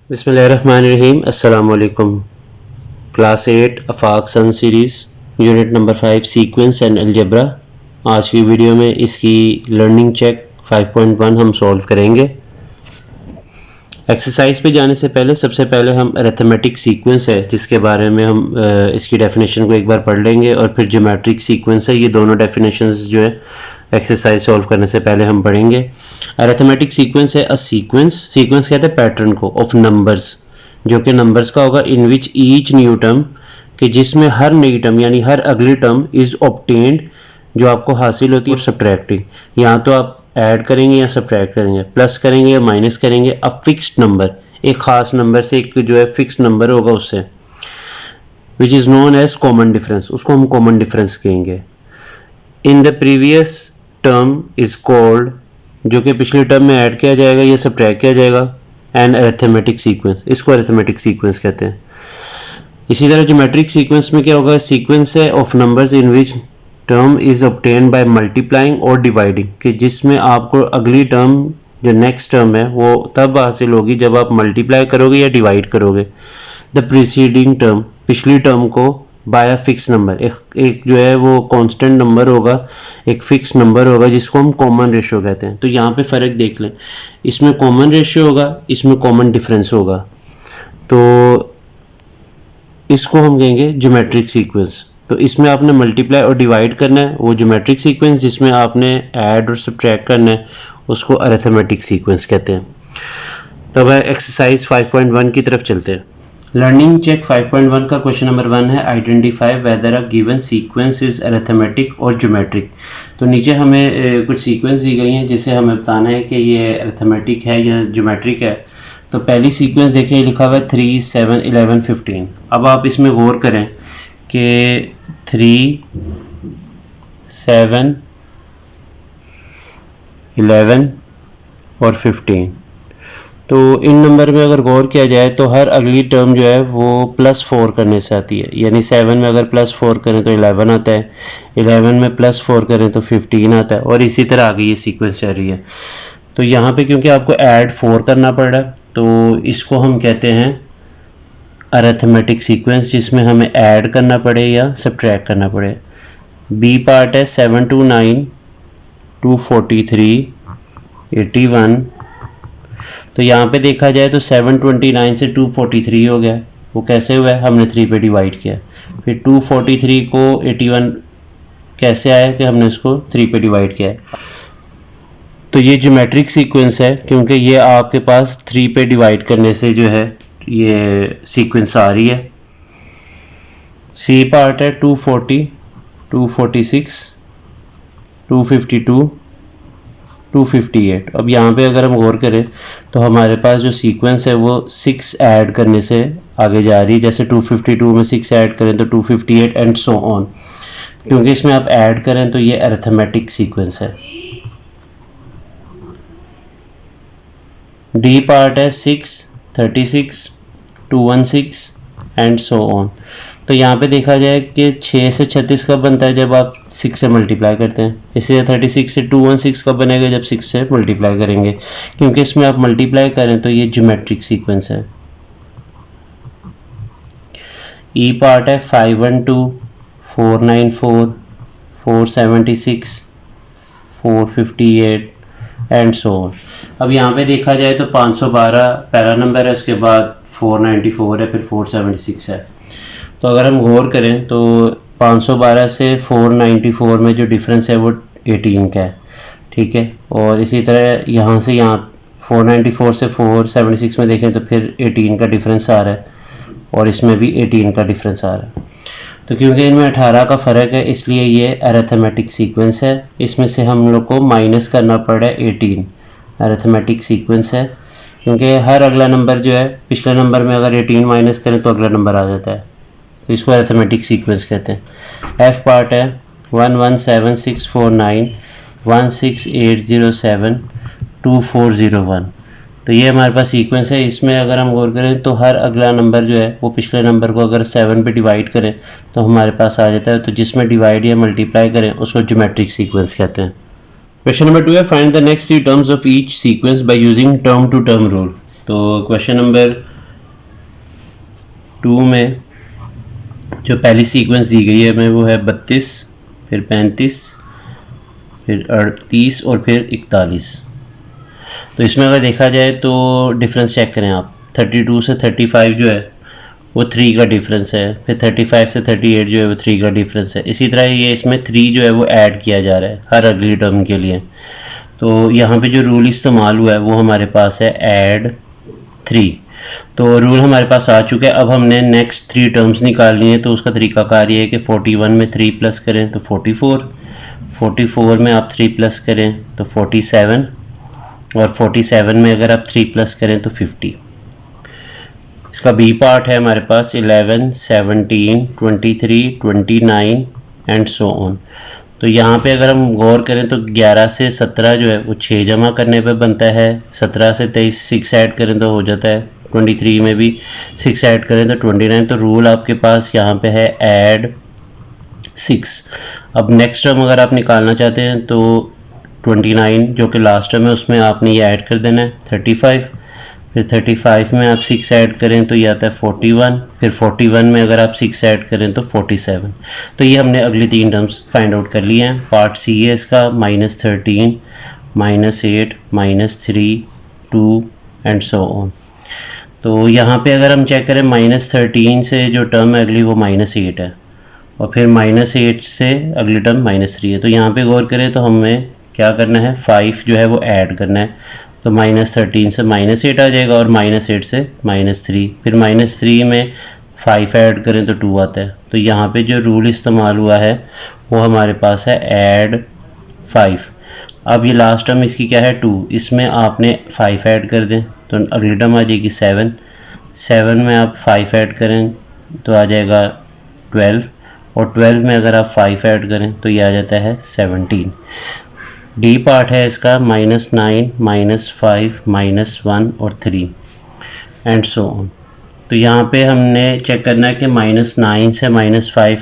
बिस्मिल्लाहिर्रहमानिर्रहीम। अस्सलाम वालेकुम। Class 8 Afaq sun series unit number 5 sequence and algebra. आज की वीडियो में इसकी लर्निंग चेक 5.1 हम सॉल्व करेंगे। एक्सरसाइज पे जाने से पहले सबसे पहले हम अरिथमेटिक सीक्वेंस है जिसके बारे में हम इसकी डेफिनेशन को एक बार पढ़ लेंगे और फिर ज्योमेट्रिक सीक्वेंस है, ये दोनों डेफिनेशंस जो है एक्सरसाइज सॉल्व करने से पहले हम पढ़ेंगे। अरिथमेटिक सीक्वेंस है सीक्वेंस कहते हैं पैटर्न को ऑफ नंबर्स, जो कि नंबर्स का होगा इन विच ईच न्यू टर्म, कि जिसमें हर नई टर्म यानी हर अगली टर्म इज ऑब्टेन्ड जो आपको हासिल होती है, सब्ट्रैक्टिंग, यहाँ तो आप ऐड करेंगे या सब्ट्रैक्ट करेंगे, प्लस करेंगे या माइनस करेंगे अ फिक्स्ड नंबर, एक खास नंबर से एक जो है फिक्स्ड नंबर होगा उससे, which is known as common difference, उसको हम कॉमन डिफरेंस कहेंगे। In the previous term is called, जो कि पिछली टर्म में ऐड किया जाएगा या सब्ट्रैक्ट किया जाएगा, एंड अरिथमेटिक सीक्वेंस, इसको अरिथमेटिक सीक्वेंस कहते हैं। इसी तरह ज्योमेट्रिक सीक्वेंस में क्या होगा, सीक्वेंस है of numbers in which term is obtain by multiplying और डिवाइडिंग, कि जिसमें आपको अगली टर्म जो नेक्स्ट टर्म है वो तब हासिल होगी जब आप मल्टीप्लाई करोगे या डिवाइड करोगे द प्रीसीडिंग टर्म, पिछली टर्म को, बाय अ फिक्स नंबर, एक जो है वो कांस्टेंट नंबर होगा, एक फिक्स नंबर होगा जिसको हम कॉमन रेशियो कहते हैं। तो यहाँ पे फ़र्क देख लें, इसमें कॉमन रेशियो होगा, इसमें कॉमन डिफरेंस होगा, तो इसको हम कहेंगे ज्योमेट्रिक सीक्वेंस। तो इसमें आपने मल्टीप्लाई और डिवाइड करना है वो ज्योमेट्रिक सीक्वेंस, जिसमें आपने ऐड और सब्ट्रैक्ट करना है उसको अरिथमेटिक सीक्वेंस कहते हैं। तो अब एक्सरसाइज 5.1 की तरफ चलते हैं। लर्निंग चेक 5.1 का क्वेश्चन नंबर 1 है, identify whether a given sequence is arithmetic और ज्योमेट्रिक। तो नीचे हमें कुछ सीक्वेंस दी गई हैं जिससे हमें बताना है कि ये अरिथमेटिक है या ज्योमेट्रिक है। तो पहली सीक्वेंस देखिए लिखा हुआ है 3, 7, 11, 15। अब आप इसमें गौर करें कि 3, 7, 11 और 15, तो इन नंबर में अगर गौर किया जाए तो हर अगली टर्म जो है वो +4 करने से आती है, यानी 7 में अगर +4 करें तो 11 आता है, 11 में +4 करें तो 15 आता है, और इसी तरह आगे ये सीक्वेंस चल रही है। तो यहाँ पे क्योंकि आपको ऐड 4 करना पड़ रहा है तो इसको हम कहते हैं अरिथमेटिक सीक्वेंस, जिसमें हमें ऐड करना पड़े या सब्ट्रैक्ट करना पड़े। बी पार्ट है 7 to 9, 243, 81। तो यहाँ पे देखा जाए तो 729 से 243 हो गया, वो कैसे हुआ है, हमने 3 पे डिवाइड किया। फिर 243 को 81 कैसे आया कि हमने इसको 3 पे डिवाइड किया है। तो ये ज्योमेट्रिक सीक्वेंस है क्योंकि ये आपके पास 3 पे डिवाइड करने से जो है ये सीक्वेंस आ रही है। सी पार्ट है 240, 246, 252, 258। अब यहाँ पे अगर हम गौर करें तो हमारे पास जो सीक्वेंस है वो 6 ऐड करने से आगे जा रही है, जैसे 252 में 6 ऐड करें तो 258 एंड सो ऑन। क्योंकि इसमें आप ऐड करें तो ये अरिथमेटिक सीक्वेंस है। डी पार्ट है 6, 36, 216 एंड सो ऑन। तो यहाँ पे देखा जाए कि 6 से 36 कब बनता है, जब आप 6 से मल्टीप्लाई करते हैं। इसलिए 36 से 216 कब बनेगा, जब 6 से मल्टीप्लाई करेंगे। क्योंकि इसमें आप मल्टीप्लाई करें तो ये ज्योमेट्रिक सीक्वेंस है। ई पार्ट है 512, 494, 476, 458 एंड सो ऑन। अब यहाँ पे देखा जाए तो 512 पहला नंबर है, उसके बाद 494 है, फिर 476 है। तो अगर हम गौर करें तो 512 से 494 में जो डिफरेंस है वो 18 का है, ठीक है। और इसी तरह यहाँ से यहाँ 494 से 476 में देखें तो फिर 18 का डिफरेंस आ रहा है, और इसमें भी 18 का डिफरेंस आ रहा है। तो क्योंकि इनमें 18 का फ़र्क है इसलिए ये अरिथमेटिक सीक्वेंस है। इसमें से हम लोग को माइनस करना पड़ रहा है 18, अरिथमेटिक सीक्वेंस है क्योंकि हर अगला नंबर जो है पिछले नंबर में अगर 18 माइनस करें तो अगला नंबर आ जाता है, तो इसको अरिथमेटिक सीक्वेंस कहते हैं। एफ पार्ट है 117649, 16807, 2401। तो ये हमारे पास सीक्वेंस है। इसमें अगर हम गौर करें तो हर अगला नंबर जो है वो पिछले नंबर को अगर 7 पे डिवाइड करें तो हमारे पास आ जाता है। तो जिसमें डिवाइड या मल्टीप्लाई करें उसको ज्योमेट्रिक सीक्वेंस कहते हैं। क्वेश्चन नंबर 2 है, find the next 3 terms of each sequence by using term to term rule. तो क्वेश्चन नंबर 2 में जो पहली सीक्वेंस दी गई है हमें वो है 32, फिर 35, फिर 38 और फिर 41। तो इसमें अगर देखा जाए तो डिफरेंस चेक करें आप, 32 से 35 जो है वो 3 का डिफरेंस है, फिर 35 से 38 जो है वो 3 का डिफरेंस है। इसी तरह ये इसमें 3 जो है वो ऐड किया जा रहा है हर अगली टर्म के लिए। तो यहाँ पे जो रूल इस्तेमाल हुआ है वो हमारे पास है ऐड 3। तो रूल हमारे पास आ चुका है। अब हमने नेक्स्ट 3 टर्म्स निकालनी है। तो उसका तरीकाकार ये है कि 41 में 3 प्लस करें तो 44, 44 में आप 3 प्लस करें तो 47, और 47 में अगर आप 3 प्लस करें तो 50। इसका बी पार्ट है हमारे पास 11, 17, 23, 29 एंड सो ऑन। तो यहाँ पे अगर हम गौर करें तो 11 से 17 जो है वो 6 जमा करने पे बनता है, 17 से 23 6 ऐड करें तो हो जाता है, 23 में भी 6 ऐड करें तो 29। तो रूल आपके पास यहाँ पे है ऐड 6। अब नेक्स्ट टर्म अगर आप निकालना चाहते हैं तो 29 जो कि लास्ट टर्म है उसमें आपने ये ऐड कर देना है 35, फिर 35 में आप 6 ऐड करें तो ये आता है 41, फिर 41 में अगर आप 6 ऐड करें तो 47। तो ये हमने अगली 3 टर्म्स फाइंड आउट कर लिए हैं। पार्ट सी है इसका -13, -8, -3, 2 एंड सो ऑन। तो यहाँ पे अगर हम चेक करें -13 से जो टर्म है अगली वो -8 है, और फिर -8 से अगली टर्म -3 है। तो यहाँ पे गौर करें तो हमें क्या करना है, 5 जो है वो ऐड करना है। तो -13 से -8 आ जाएगा और -8 से -3, फिर -3 में 5 ऐड करें तो 2 आता है। तो यहाँ पे जो रूल इस्तेमाल हुआ है वो हमारे पास है ऐड 5। अब ये लास्ट टर्म इसकी क्या है 2, इसमें आपने 5 ऐड कर दें तो अगली टर्म आ जाएगी 7, 7 में आप 5 ऐड करें तो आ जाएगा 12, और 12 में अगर आप 5 ऐड करें तो ये आ जाता है 17। डी पार्ट है इसका -9, -5, -1 और 3 एंड सो ऑन। तो यहाँ पे हमने चेक करना है कि -9 से -5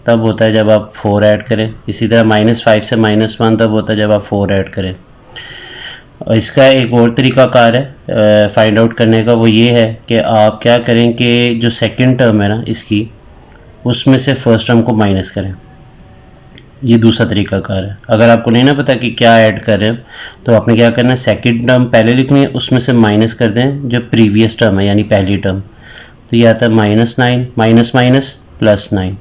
तब होता है जब आप 4 ऐड करें, इसी तरह -5 से -1 तब होता है जब आप 4 ऐड करें। और इसका एक और तरीकाकार है फाइंड आउट करने का, वो ये है कि आप क्या करें कि जो सेकंड टर्म है ना इसकी, उसमें से फर्स्ट टर्म को माइनस करें। ये दूसरा तरीकाकार है। अगर आपको नहीं ना पता कि क्या ऐड कर रहे हैं तो आपने क्या करना है, सेकंड टर्म पहले लिखनी है, उसमें से माइनस कर दें जो प्रीवियस टर्म है यानी पहली टर्म। तो ये आता है -9 माइनस माइनस +9।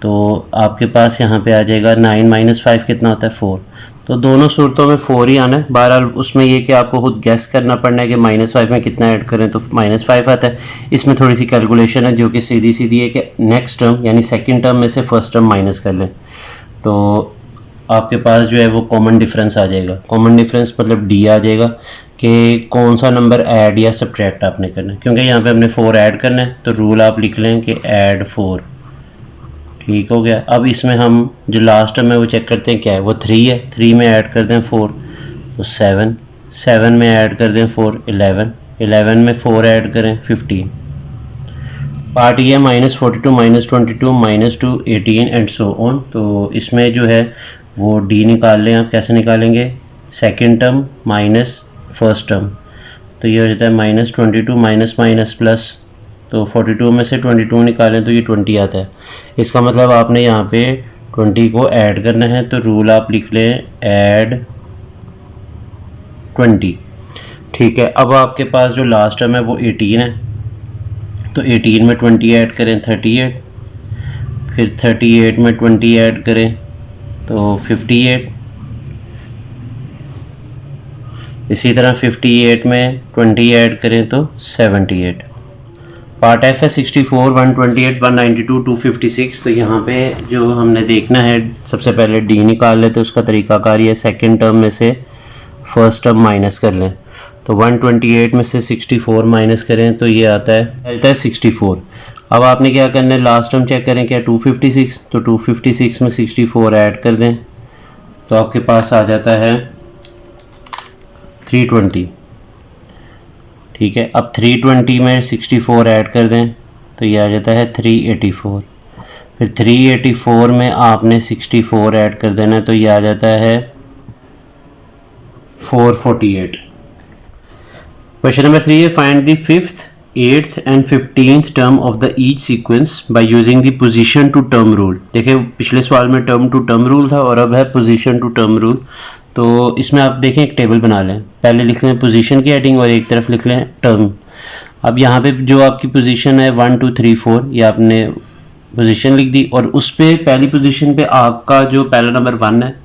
तो आपके पास यहाँ पे आ जाएगा 9 - 5 कितना होता है 4। तो दोनों सूरतों में 4 ही आना है। बहरहाल उसमें ये कि आपको खुद गैस करना पड़ना है कि -5 में कितना ऐड करें तो -5 आता है। इसमें थोड़ी सी कैलकुलेशन है जो कि सीधी सीधी है कि नेक्स्ट टर्म यानी सेकेंड टर्म में से फर्स्ट टर्म माइनस कर लें तो आपके पास जो है वो कॉमन डिफरेंस आ जाएगा। कॉमन डिफरेंस मतलब डी आ जाएगा कि कौन सा नंबर ऐड या सब्ट्रैक्ट आपने करना है। क्योंकि यहाँ पे हमने 4 ऐड करना है तो रूल आप लिख लें कि ऐड 4। ठीक हो गया। अब इसमें हम जो लास्ट टर्म है वो चेक करते हैं क्या है, वो 3 है। 3 में ऐड कर दें 4 तो 7, 7 में ऐड कर दें 4 11, 11 में 4 ऐड करें 15। पार्ट ये है -42, -22, -2, 18 एंड सो ऑन। तो इसमें जो है वो डी निकाल लें आप। कैसे निकालेंगे, second term minus first term. तो ये हो जाता है -22 माइनस माइनस प्लस, तो 42 में से 22 निकालें तो ये 20 आता है। इसका मतलब आपने यहाँ पे 20 को ऐड करना है। तो रूल आप लिख लें ऐड 20। ठीक है। अब आपके पास जो लास्ट टर्म है वो 18 है, तो 18 में 20 ऐड करें 38, फिर 38 में 20 ऐड करें तो 58, इसी तरह 58 में 20 ऐड करें तो 78। पार्ट एफ है 64, 128, 192, 256। तो यहाँ पे जो हमने देखना है सबसे पहले डी निकाल लेते हैं। उसका तरीकाकार ये सेकेंड टर्म में से फर्स्ट टर्म माइनस कर लें। तो 128 में से 64 माइनस करें तो ये आता है 64। अब आपने क्या करना है, लास्ट टर्म चेक करें क्या 256, तो 256 में 64 ऐड कर दें तो आपके पास आ जाता है 320। ठीक है। अब 320 में 64 ऐड कर दें तो ये आ जाता है 384। फिर 384 में आपने 64 ऐड कर देना तो ये आ जाता है 448। क्वेश्चन नंबर 3 है find the fifth 8th and 15th term of the each sequence by using the position to term rule। देखिए पिछले सवाल में टर्म टू टर्म रूल था और अब है पोजीशन टू टर्म रूल। तो इसमें आप देखें एक टेबल बना लें, पहले लिख लें पोजीशन की हेडिंग और एक तरफ लिख लें टर्म। अब यहाँ पे जो आपकी पोजीशन है 1 2 3 4 ये आपने पोजीशन लिख दी और उस पर पहली पोजीशन पे आपका जो पहला नंबर 1 है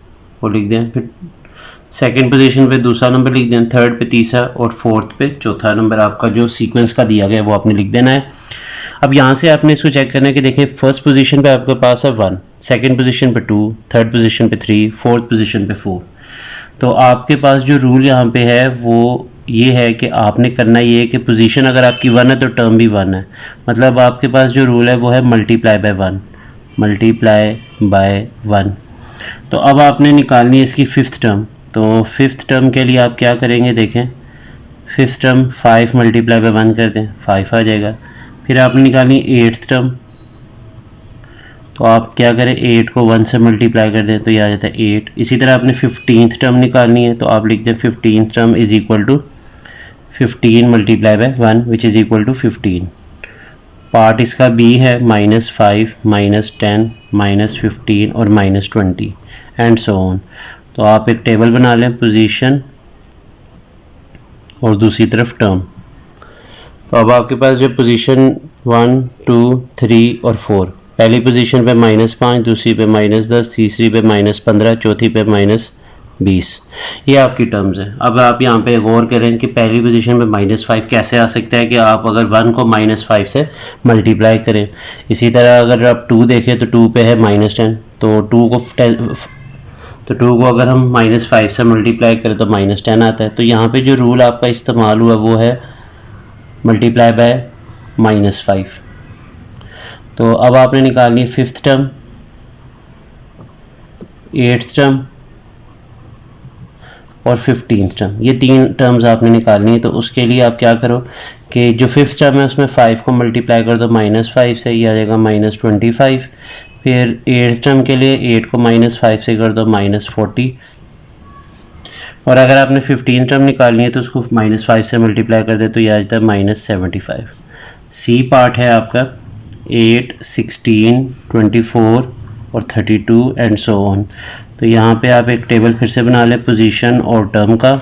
वो लिख दें, फिर सेकंड पोजीशन पे दूसरा नंबर लिख दें, थर्ड पे तीसरा और फोर्थ पे चौथा नंबर आपका जो सीक्वेंस का दिया गया है वो आपने लिख देना है। अब यहाँ से आपने इसको चेक करना है कि देखें फर्स्ट पोजीशन पे आपके पास है 1, सेकंड पोजीशन पे 2, थर्ड पोजीशन पे 3, फोर्थ पोजीशन पे 4। तो आपके पास जो रूल यहाँ पे है वो ये है कि आपने करना ये है कि पोजीशन अगर आपकी 1 है तो टर्म भी 1 है, मतलब आपके पास जो रूल है वो है मल्टीप्लाई बाय 1, मल्टीप्लाई बाय 1। तो अब आपने निकालनी है इसकी फिफ्थ टर्म। तो फिफ्थ टर्म के लिए आप क्या करेंगे, देखें फिफ्थ टर्म 5 मल्टीप्लाई बाय 1 कर दें, 5 आ जाएगा। फिर आपने निकालनी एट्थ टर्म, तो आप क्या करें 8 को 1 से मल्टीप्लाई कर दें तो ये आ जाता है 8। इसी तरह आपने 15th टर्म निकालनी है तो आप लिख दें 15th term is equal to 15 multiply by 1 which is equal to 15। Part इसका बी है -5 -10 -15 और -20 एंड सो ऑन। तो आप एक टेबल बना लें पोजीशन और दूसरी तरफ टर्म। तो अब आपके पास जो पोजीशन 1 2 3 और 4, पहली पोजीशन पे -5, दूसरी पे -10, तीसरी पे -15, चौथी पे -20, ये आपकी टर्म्स है। अब आप यहाँ पे गौर करें कि पहली पोजीशन पे -5 कैसे आ सकता है कि आप अगर 1 को -5 से मल्टीप्लाई करें। इसी तरह अगर आप 2 देखें तो 2 पे है -10, तो 2 को अगर हम -5 से मल्टीप्लाई करें तो -10 आता है। तो यहाँ पे जो रूल आपका इस्तेमाल हुआ वो है मल्टीप्लाई बाय -5। तो अब आपने निकालनी है फिफ्थ टर्म, एट्थ टर्म और 15th टर्म, ये 3 टर्म्स आपने निकालनी है। तो उसके लिए आप क्या करो कि जो फिफ्थ टर्म है उसमें 5 को मल्टीप्लाई कर दो -5 से, ये आ जाएगा -25। फिर एट्थ टर्म के लिए 8 को -5 से कर दो -40। और अगर आपने 15th टर्म निकालनी है तो उसको -5 से मल्टीप्लाई कर दे तो ये आ जाता है -75। सी पार्ट है आपका 8 16 24 और 32 एंड सो ऑन। तो यहाँ पे आप एक टेबल फिर से बना लें पोजीशन और टर्म का।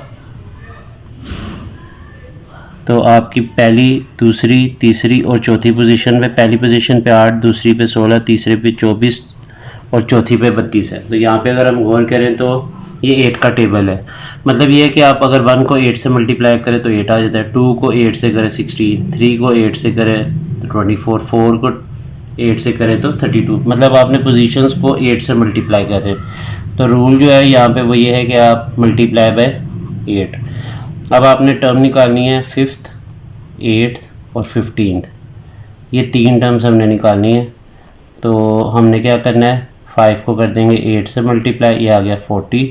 तो आपकी पहली दूसरी तीसरी और चौथी पोजीशन पे, पहली पोजीशन पे 8, दूसरी पे 16, तीसरे पे 24 और चौथी पे 32 है। तो यहाँ पे अगर हम गौर करें तो ये 8 का टेबल है, मतलब ये है कि आप अगर 1 को 8 से मल्टीप्लाई करें तो 8 आ जाता है, 2 को 8 से करें 16, 3 को 8 से करें तो 24, 4 को 8 से करें तो 32, मतलब आपने पोजीशंस को 8 से मल्टीप्लाई कर रहे हैं। तो रूल जो है यहाँ पे वो ये है कि आप मल्टीप्लाई बाय 8। अब आपने टर्म निकालनी है फिफ्थ, एट्थ और 15th, ये 3 टर्म्स हमने निकालनी है। तो हमने क्या करना है 5 को कर देंगे 8 से मल्टीप्लाई, ये आ गया 40।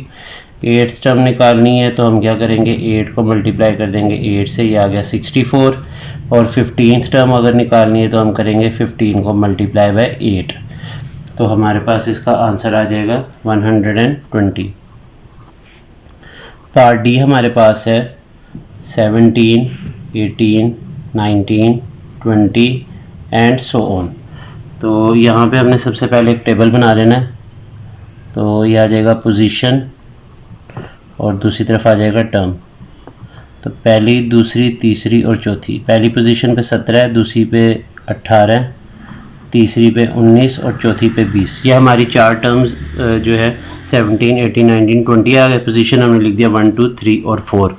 एट्थ टर्म निकालनी है तो हम क्या करेंगे 8 को मल्टीप्लाई कर देंगे 8 से, ये आ गया 64। और 15th टर्म अगर निकालनी है तो हम करेंगे 15 को मल्टीप्लाई बाय 8, तो हमारे पास इसका आंसर आ जाएगा 120। पार्ट डी हमारे पास है 17 18 19 20 एंड सो ऑन। तो यहाँ पे हमने सबसे पहले एक टेबल बना लेना है। तो ये आ जाएगा पोजीशन और दूसरी तरफ आ जाएगा टर्म। तो पहली दूसरी तीसरी और चौथी, पहली पोजीशन पे 17 है, दूसरी पे 18, तीसरी पे 19 और चौथी पे 20। ये हमारी 4 टर्म्स जो है 17 18 19 20 आ गए। पोजीशन हमने लिख दिया 1 2 3 और 4।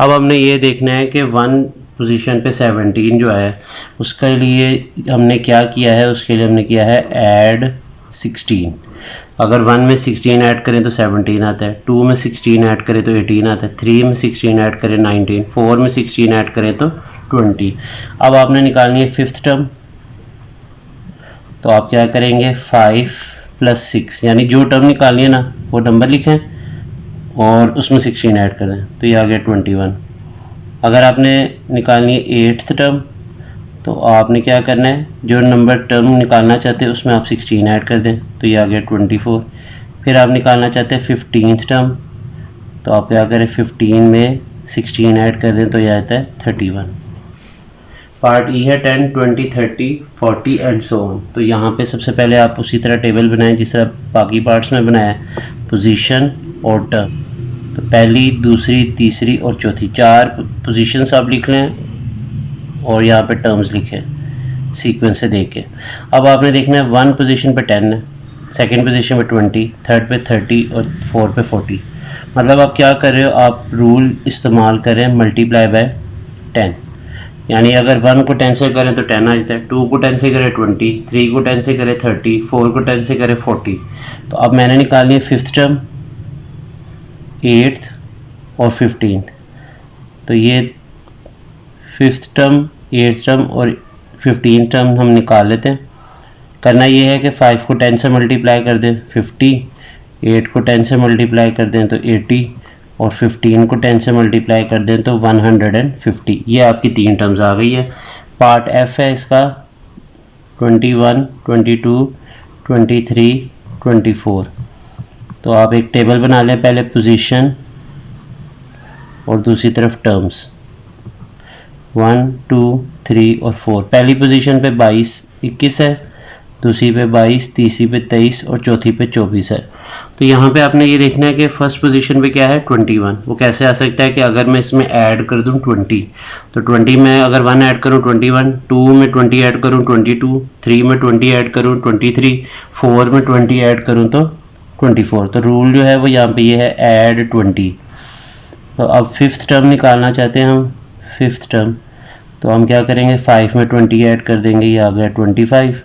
अब हमने ये देखना है कि 1 पोजीशन पे 17 जो है उसके लिए हमने क्या किया है, उसके लिए हमने किया है ऐड 16। अगर 1 में 16 ऐड करें तो 17 आता है, 2 में 16 ऐड करें तो 18 आता है, 3 में 16 ऐड करें 19, 4 में 16 ऐड करें तो 20। अब आपने निकालनी है फिफ्थ टर्म। तो आप क्या करेंगे 5 + 6, यानी जो टर्म निकालनी है ना वो नंबर लिखें और उसमें 16 ऐड कर दें तो ये आ गया 21। अगर आपने निकालनी है एट्थ टर्म तो आपने क्या करना है, जो नंबर टर्म निकालना चाहते हैं उसमें आप 16 ऐड कर दें तो ये आ गया 24। फिर आप निकालना चाहते हैं 15th टर्म, तो आप क्या करें 15 में 16 ऐड कर दें तो ये आता है 31। पार्ट ई है 10, 20, 30, 40 एंड सो ऑन। तो यहाँ पे सबसे पहले आप उसी तरह टेबल बनाएं जिस तरह बाकी पार्ट्स में बनाया है, पोजीशन और टर्म। तो पहली, दूसरी, तीसरी और चौथी 4 पोजीशंस आप लिख लें और यहाँ पे टर्म्स लिखें सीक्वेंस से देख के। अब आपने देखना है 1 पोजीशन पे 10 है, सेकेंड पोजीशन पे 20, थर्ड पे 30 और 4 पे 40। मतलब आप क्या कर रहे हो, आप रूल इस्तेमाल करें मल्टीप्लाई बाय 10। यानी अगर 1 को 10 से करें तो 10 आ जाता है, 2 को 10 से करें 20, 3 को 10 से करें 30, 4 को 10 से करें 40। तो अब मैंने निकालनी है 5th टर्म, 8th और 15th। तो ये 5th टर्म, 8th टर्म और 15th टर्म हम निकाल लेते हैं। करना ये है कि 5 को 10 से मल्टीप्लाई कर दें 50, 8 को 10 से मल्टीप्लाई कर दें तो 80 और 15 को 10 से मल्टीप्लाई कर दें तो 150। ये आपकी 3 टर्म्स आ गई है। पार्ट एफ है इसका 21, 22, 23, 24। तो आप एक टेबल बना लें, पहले पोजीशन और दूसरी तरफ टर्म्स 1, 2, 3 और 4। पहली पोजीशन पे 22, 21 है, दूसरी पे 22, तीसरी पे 23 और चौथी पे 24 है। तो यहाँ पे आपने ये देखना है कि फर्स्ट पोजीशन पे क्या है 21। वो कैसे आ सकता है कि अगर मैं इसमें ऐड कर दूँ 20, तो 20 में अगर 1 ऐड करूँ 21, 2 में 20 ऐड करूँ 22, 3 में 20 ऐड करूँ 23, 4 में 20 ऐड करूँ तो 24। तो रूल जो है वो यहाँ पे ये है ऐड 20। तो अब 5th टर्म निकालना चाहते हैं हम, 5th टर्म। तो हम क्या करेंगे, 5 में 20 ऐड कर देंगे, ये आ गया 25।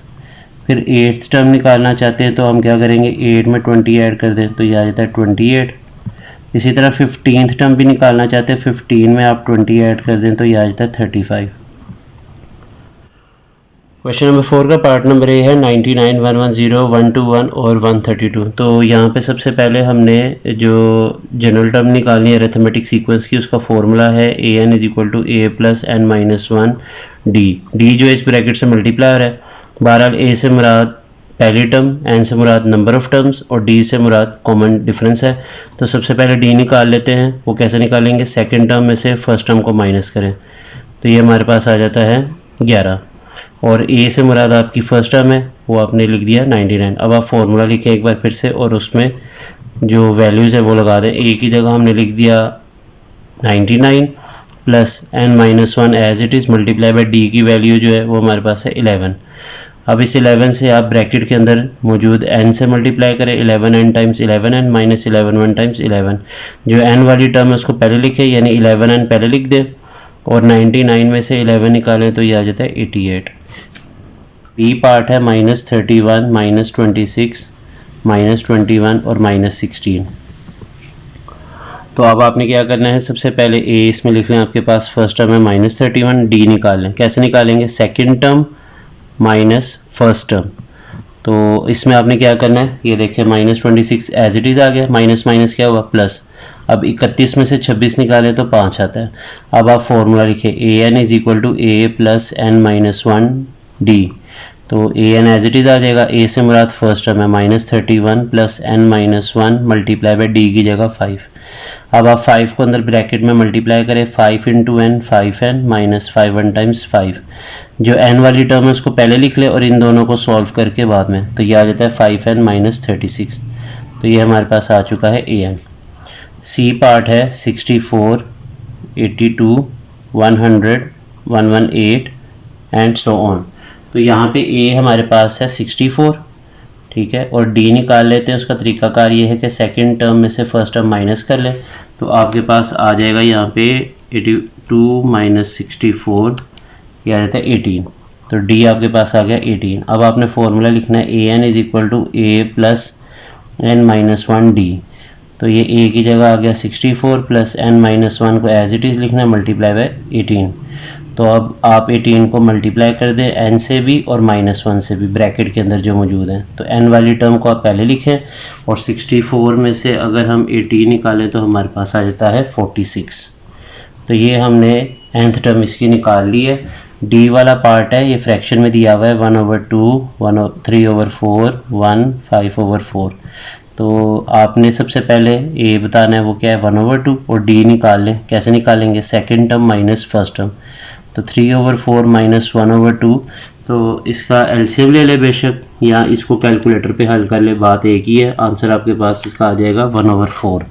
फिर 8th टर्म निकालना चाहते हैं तो हम क्या करेंगे, 8 में 20 ऐड कर दें तो ये आ जाता है 28। इसी तरह 15th टर्म भी निकालना चाहते हैं, 15 में आप 20 ऐड कर दें तो ये आ जाता है 35। क्वेश्चन नंबर 4 का पार्ट नंबर ए है 99, 110, 121 और 132। तो यहाँ पे सबसे पहले हमने जो जनरल टर्म निकालनी है अरिथमेटिक सीक्वेंस की, उसका फॉर्मूला है an = a + n - 1 d जो इस ब्रैकेट से मल्टीप्लायर है। बहरहाल a से मुराद पहली टर्म, n से मुराद नंबर ऑफ टर्म्स और d से मुराद कॉमन डिफरेंस है। तो सबसे पहले d निकाल लेते हैं। वो कैसे निकालेंगे, सेकेंड टर्म में से फर्स्ट टर्म को माइनस करें तो ये हमारे पास आ जाता है 11। और a से मुराद आपकी फर्स्ट टर्म है, वो आपने लिख दिया 99। अब आप फॉर्मूला लिखें एक बार फिर से और उसमें जो वैल्यूज़ है वो लगा दें। a की जगह हमने लिख दिया 99 + n - 1 as it is multiply by d की वैल्यू जो है वो हमारे पास है 11। अब इस 11 से आप ब्रैकेट के अंदर मौजूद n से मल्टीप्लाई करें, 11n × 11n - 11 × 11। जो n वाली टर्म है उसको पहले लिखें, यानी 11n पहले लिख दें और 99 में से 11 निकालें तो ये आ जाता है 88। बी पार्ट है -31, -26, -21 और -16। तो अब आपने क्या करना है, सबसे पहले ए इसमें लिख लें, आपके पास फर्स्ट टर्म है -31, डी निकाल लें। कैसे निकालेंगे, second term minus first term. तो इसमें आपने क्या करना है, ये देखिए -26 एज इट इज़ आ गया, माइनस माइनस क्या हुआ प्लस। अब 31 में से 26 निकालें तो 5 आता है। अब आप फॉर्मूला लिखिए an = a + n - 1 d। तो an एज इट इज़ आ जाएगा, a से मुराद फर्स्ट टर्म है -31 + n - 1 मल्टीप्लाई बाय d की जगह 5। अब आप 5 को अंदर ब्रैकेट में मल्टीप्लाई करें, 5 × n 5n - 5n × 5। जो n वाली टर्म है उसको पहले लिख ले और इन दोनों को सॉल्व करके बाद में, तो ये आ जाता है 5n - 36। तो ये हमारे पास आ चुका है an। सी पार्ट है 64, 82, 100, 118 एंड सो ऑन। तो यहाँ पे a हमारे पास है 64, ठीक है, और d निकाल लेते हैं। उसका तरीकाकार ये है कि सेकंड टर्म में से फर्स्ट टर्म माइनस कर लें, तो आपके पास आ जाएगा यहाँ पे 82 - 64, ये आ जाता है 18। तो d आपके पास आ गया 18। अब आपने फॉर्मूला लिखना है an = a + n - 1 d। तो ये a की जगह आ गया 64 + n - 1 को एज इट इज़ लिखना है मल्टीप्लाई बाय 18। तो अब आप 18 को मल्टीप्लाई कर दें n से भी और -1 से भी, ब्रैकेट के अंदर जो मौजूद है। तो n वाली टर्म को आप पहले लिखें और 64 में से अगर हम 18 निकालें तो हमारे पास आ जाता है 46। तो ये हमने nth टर्म इसकी निकाल ली है। d वाला पार्ट है, ये फ्रैक्शन में दिया हुआ है 1/2, 3/4, 1, 5/4। तो आपने सबसे पहले a बताना है, वो क्या है 1/2, और d निकाल लें। कैसे निकालेंगे, second term minus first term. तो 3/4 माइनस 1/2, तो इसका एलसीएम ले ले बेशक, या इसको कैलकुलेटर पे हल कर ले, बात एक ही है। आंसर आपके पास इसका आ जाएगा 1/4।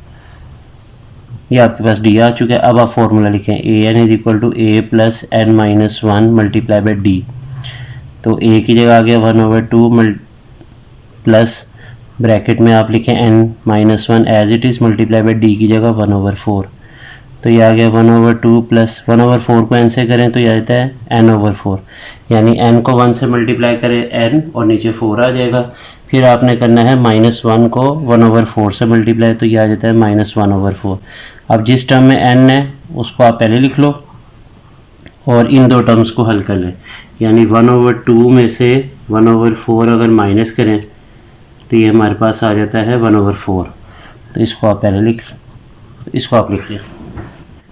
ये आपके पास डी आ चुका है। अब आप फॉर्मूला लिखें, an is equal to a plus n minus 1 multiply by d. तो a की जगह आ गया 1/2 प्लस ब्रैकेट में आप लिखें n minus 1 as it is multiply by d की जगह 1/4। तो ये आ गया 1/2 प्लस 1/4 को n से करें तो ये आता है n/4, यानी n को 1 से मल्टीप्लाई करें n और नीचे 4 आ जाएगा। फिर आपने करना है -1 को 1/4 से मल्टीप्लाई, तो ये आ जाता है -1/4। अब जिस टर्म में n है उसको आप पहले लिख लो और इन दो टर्म्स को हल कर लें, यानी 1/2 में से 1/4 अगर माइनस करें तो ये हमारे पास आ जाता है 1/4। तो इसको आप पहले इसको आप लिख लें।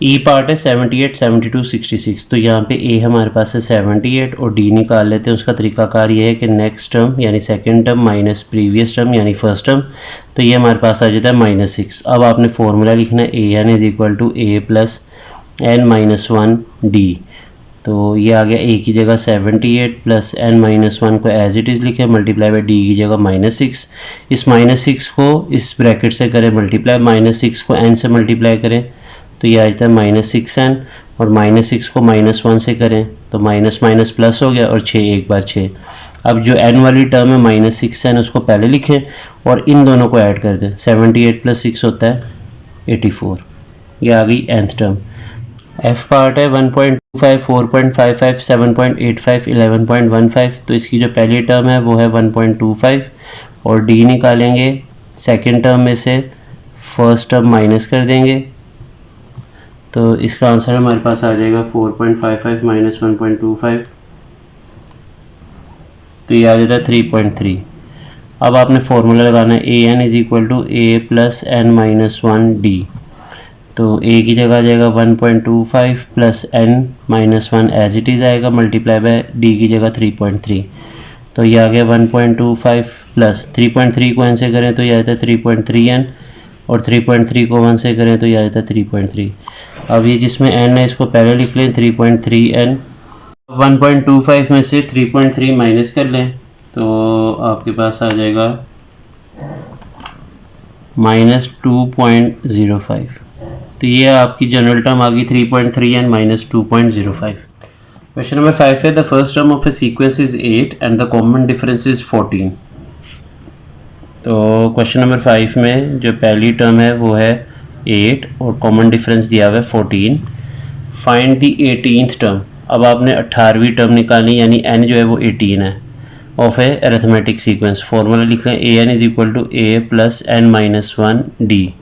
ई पार्ट है 78, 72, 66। तो यहाँ पे ए हमारे पास है 78 और डी निकाल लेते हैं। उसका तरीकाकार ये है कि नेक्स्ट टर्म यानी second term minus previous term यानी फर्स्ट टर्म, तो ये हमारे पास आ जाता है -6। अब आपने फॉर्मूला लिखना है a n is equal to a plus n minus 1 d. तो ये आ गया ए की जगह 78 प्लस एन माइनस 1 को एज इट इज़ लिखे मल्टीप्लाई बाई डी की जगह -6। इस -6 को इस ब्रैकेट से करें मल्टीप्लाई, -6 को n से मल्टीप्लाई करें तो ये आ जाता है -6n, और -6 को -1 से करें तो माइनस माइनस प्लस हो गया और 6 एक बार 6। अब जो n वाली टर्म है -6n उसको पहले लिखें और इन दोनों को ऐड कर दें। 78 प्लस 6 होता है 84। ये आ गई nth टर्म। एफ पार्ट है 1.25, 4.55, 7.85, 11.15। तो इसकी जो पहली टर्म है वो है 1.25 और डी निकालेंगे सेकेंड टर्म में से, फर्स्ट टर्म माइनस कर देंगे तो इसका आंसर हमारे पास आ जाएगा 4.55 माइनस 1.25, तो ये आ जाता है 3.3। अब आपने फॉर्मूला लगाना है a n is equal to a plus n minus 1 d. तो ए की जगह आ जाएगा 1.25 plus n minus 1 as it is आएगा मल्टीप्लाई बाय डी की जगह 3.3। तो ये आ गया 1.25 प्लस 3.3 को n से करें तो ये आता है 3.3n और 3.3 को 1 से करें तो ये आता है 3.3। अब ये जिसमें n है इसको पहले लिख लें 3.3n। 1.25 में से 3.3 माइनस कर लें तो आपके पास आ जाएगा -2.05। तो ये आपकी जनरल टर्म आ गई 3.3n माइनस 2.05। क्वेश्चन नंबर 5 है the first term of A sequence is 8 and the common difference is 14। तो क्वेश्चन नंबर 5 में जो पहली टर्म है वो है 8 और कॉमन डिफरेंस दिया हुआ है 14। Find the 18th term. अब आपने 18वीं टर्म निकालनी, यानी n जो है वो 18 है, of a arithmetic sequence. Formula लिख लें a n is equal to a plus n minus 1 d.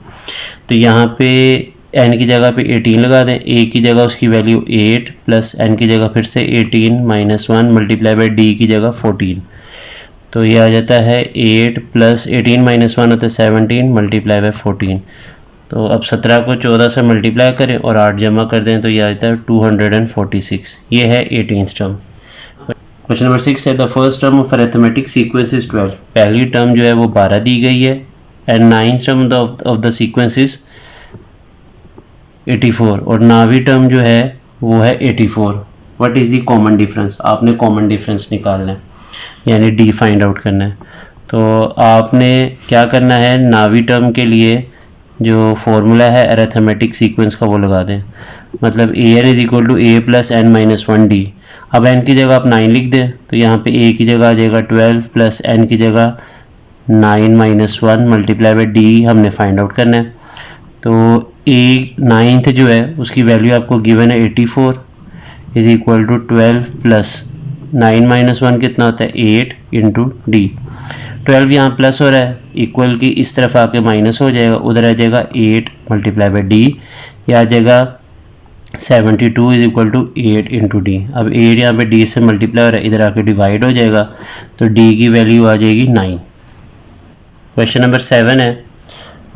तो यहाँ पे n की जगह पे 18 लगा दें, a की जगह उसकी वैल्यू 8 प्लस n की जगह फिर से 18 माइनस 1 मल्टीप्लाई बाई d की जगह 14। तो ये आ जाता है 8 प्लस 18 माइनस 1 होता है 17 मल्टीप्लाई बाई 14। तो अब 17 को 14 से मल्टीप्लाई करें और 8 जमा कर दें तो ये आता है 246। ये है 18th टर्म। क्वेश्चन नंबर 6 है the first term of arithmetic sequence is 12। पहली टर्म जो है वो 12 दी गई है and 9th term of the sequence is 84 और 9वीं टर्म जो है वो है 84। What is the common difference. आपने कॉमन डिफरेंस निकालना है यानी डी फाइंड आउट करना है। तो आपने क्या करना है, 9वीं टर्म के लिए जो फॉर्मूला है अरिथमेटिक सीक्वेंस का वो लगा दें। मतलब a n is equal to a plus n minus 1 d. अब एन की जगह आप 9 लिख दें तो यहाँ पे ए की जगह आ जाएगा 12 प्लस एन की जगह 9 माइनस 1 मल्टीप्लाई बाई डी हमने फाइंड आउट करना है। तो ए 9th जो है उसकी वैल्यू आपको गिवन है 84 is equal to 12 plus 9 minus 1 कितना होता है 8 इंटू डी। 12 यहाँ प्लस हो रहा है, इक्वल की इस तरफ आके माइनस हो जाएगा, उधर आ जाएगा 8 मल्टीप्लाई बाई डी। यह आ जाएगा 72 is equal to 8 into d. अब 8 यहाँ पे डी से मल्टीप्लाई हो रहा है, इधर आके डिवाइड हो जाएगा तो डी की वैल्यू आ जाएगी 9। क्वेश्चन नंबर 7 है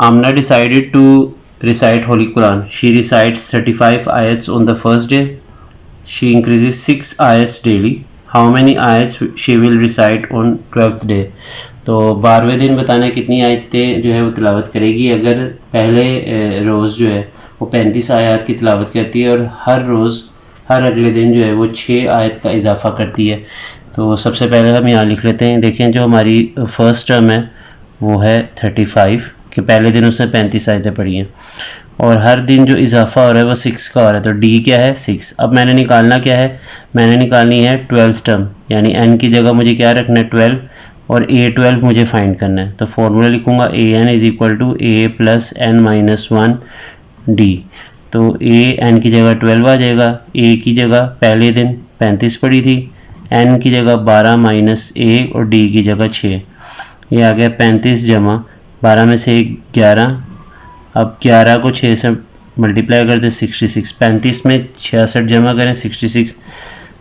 Amna decided to recite Holy Quran. She recites 35 ayats on the first day. She increases 6 ayats daily. How many ayats she will recite on 12th day? तो 12वें दिन बताना कितनी आयतें जो है वो तिलावत करेगी। अगर पहले रोज़ जो है वो 35 आयत की तिलावत करती है और हर अगले दिन जो है वो 6 आयत का इजाफा करती है। तो सबसे पहले हम यहाँ लिख लेते हैं। देखें जो हमारी फर्स्ट टर्म है वो है 35 कि पहले दिन उसने 35 आयतें पढ़ी हैं और हर दिन जो इजाफा हो रहा है वो 6 का हो रहा है। तो डी क्या है 6। अब मैंने निकालना क्या है, मैंने निकालनी है 12 टर्म, यानी एन की जगह मुझे क्या रखना है 12 और A12 मुझे फाइंड करना है। तो फॉर्मूला लिखूंगा AN is equal to A plus n minus 1 d. तो AN की जगह 12 आ जाएगा, A की जगह पहले दिन 35 पड़ी थी, N की जगह 12 माइनस A और D की जगह 6। ये आ गया 35 जमा 12 में से 11। अब 11 को 6 से मल्टीप्लाई कर दे 66। 35 में 66 जमा करें 66,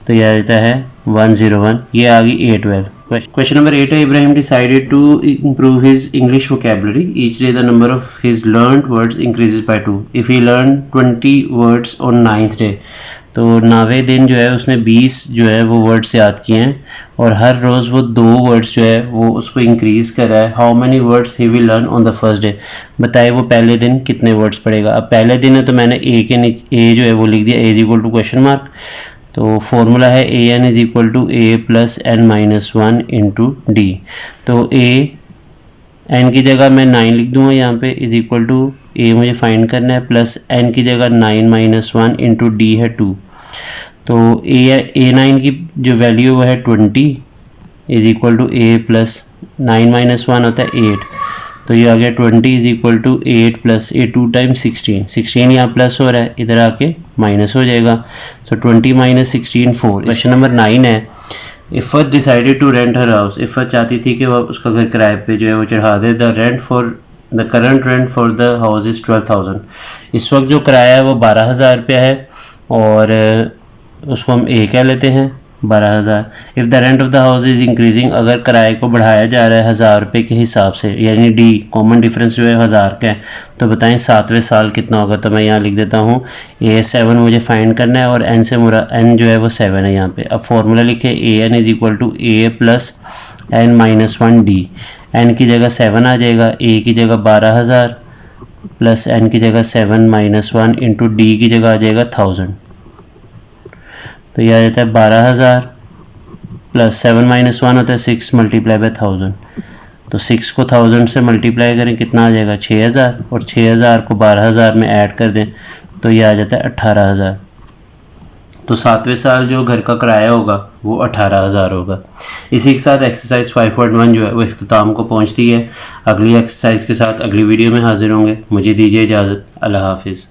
तो यह आता है 101। ये आ गई A12। क्वेश्चन नंबर 8 है, Ibrahim decided to improve his English vocabulary. Each day the number of his learned words increases by 2. If he learned 20 words on 9th day, तो 9वें दिन जो है उसने 20 जो है वो वर्ड्स याद किए हैं और हर रोज़ वो 2 वर्ड्स जो है वो उसको इंक्रीज़ कर रहा है। How many words he will learn on the first day, बताइए वो पहले दिन कितने वर्ड्स पढ़ेगा। अब पहले दिन है तो मैंने ए के नीचे ए जो है वो लिख दिया, a is equal to question mark. तो फॉर्मूला है a n is equal to a plus n minus 1 into d. तो ए एन की जगह मैं 9 लिख दूंगा यहाँ पे, इज इक्वल टू ए मुझे फाइंड करना है प्लस एन की जगह 9 माइनस 1 इंटू डी है 2। तो A9 की जो वैल्यू वो है 20 is equal to a plus 9 minus 1 होता है 8। तो ये आ गया 20 is equal to 8 plus a 2 times 16। 16 यहाँ प्लस हो रहा है, इधर आके माइनस हो जाएगा। तो 20 माइनस 16 4। क्वेश्चन नंबर 9 है, Iffat decided to rent her house. Iffat चाहती थी कि वो उसका घर किराए पे जो है वो चढ़ा दे। The current rent for the house is 12,000। इस वक्त जो किराया है वो 12,000 रुपया है और उसको हम ए कह लेते हैं 12,000। If the rent of the house is increasing, अगर किराए को बढ़ाया जा रहा है 1000 रुपये के हिसाब से, यानी डी कॉमन डिफरेंस जो है 1000 का है, तो बताएं 7वें साल कितना होगा। तो मैं यहाँ लिख देता हूँ A7 मुझे फाइंड करना है और एन से मुरा एन जो है वो 7 है यहाँ पे। अब फॉर्मूला लिखे AN is equal to A plus n minus 1 d. N की जगह 7 आ जाएगा, A की जगह 12,000 प्लस एन की जगह 7 माइनस 1 इंटू डी की जगह आ जाएगा 1000। तो यह आ जाता है 12,000 प्लस 7 माइनस 1 होता है 6 मल्टीप्लाई बाय 1000। तो 6 को 1000 से मल्टीप्लाई करें कितना आ जाएगा 6000 और 6000 को 12,000 में ऐड कर दें तो यह आ जाता है 18,000। तो 7वें साल जो घर का किराया होगा वो 18,000 होगा। इसी के साथ एक्सरसाइज 5.1 जो है वो इख्तिताम को पहुंचती है। अगली एक्सरसाइज के साथ अगली वीडियो में हाजिर होंगे। मुझे दीजिए इजाज़त। अल्लाह हाफिज़।